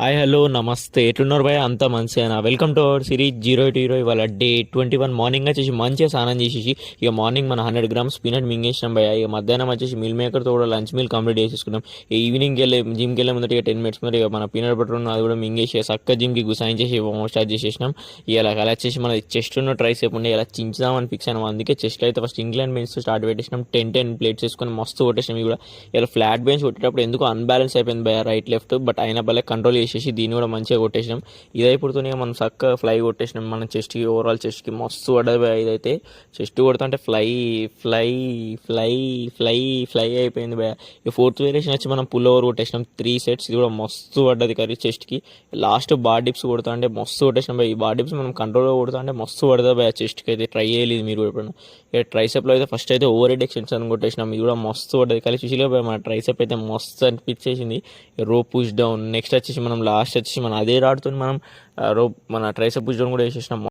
Hi hello నమస్తే ఎట్లున్నారు భయ అంతా మంచిగా వెల్కమ్ టు అవర్ సిరీస్ 0-20 ఇవాళ డే 21 మార్నింగ్ వచ్చేసి మంచిగా స్నానం చేసేసి ఇక మార్నింగ్ మన 100 grams పీనట్ మింగేసినాం భయ. ఇక మధ్యాహ్నం వచ్చేసి మీల్ మేకర్తో కూడా లంచ్ మీల్ కంప్లీట్ చేసేసుకున్నాం. ఈవినింగ్కి వెళ్ళి జిమ్కి వెళ్ళే ముందర ఇక 10 minutes మరి ఇక మన పీనట్ బటర్ అది కూడా మింగేసి చక్క జిమ్కి గుసాయించేసి స్టార్ట్ చేసేసినాం. ఇలా అలా వచ్చేసి మన చెస్ట్ ఉన్న ట్రైసేపు ఉండే ఇలా చించుదామని ఫిక్స్ అయినాం. అందుకే చెస్ట్ అయితే ఫస్ట్ ఇంగ్లాండ్ బెంచ్ స్టార్ట్ పెట్టేసినాం. 10 ప్లేట్స్ వేసుకొని మస్తు కొట్టేసినాం. ఇవి కూడా ఇలా ఫ్లాట్ బెంచ్ కొట్టేటప్పుడు ఎందుకు అన్బ్యాలెన్స్ అయిపోయింది భయ రైట్ లెఫ్ట్, బట్ అయినా భలే కంట్రోల్ చేసేసి దీన్ని కూడా మంచిగా కొట్టేసినాం. ఇదైపుడుతూనే మనం చక్కగా ఫ్లై కొట్టేసినాం. మన చెస్ట్కి ఓవరాల్ చెస్ట్కి మస్తు పడ్డది భయ. ఇదైతే చెస్ట్ కొడుతుంటే fly fly fly fly fly అయిపోయింది భయ. ఈ ఫోర్త్ వేరియేషన్ వచ్చి మనం పుల్ ఓవర్ కొట్టేసినాం 3 sets. ఇది కూడా మస్తు పడ్డది కర్రీ చెస్ట్కి. లాస్ట్ బార్ డిప్స్ కొడుతా అంటే మస్తు కొట్టేసినాం భయ. ఈ బార్ డిప్స్ మనం కంట్రోల్గా కొడుతా అంటే మస్తు పడుతుంది భయ చెస్ట్కి అయితే. ట్రై చేయలేదు మీరు కూడా ఎప్పుడైనా. ఇక ట్రైసెప్లో అయితే ఫస్ట్ అయితే ఓవర్ హెడ్ ఎక్స్టెన్షన్ కొట్టేసినాం. ఇది కూడా మస్తు పడ్డది కలిసి చూసిగా మన ట్రైసెప్ అయితే మస్తు అనిపించేసింది. రో పుష్ డౌన్ నెక్స్ట్ వచ్చేసి మనం లాస్ట్ వచ్చేసి మన అదే రాడుతో మనం రోప్ మన ట్రైసెప్ పుష్ డౌన్ కూడా వేసేసినాం.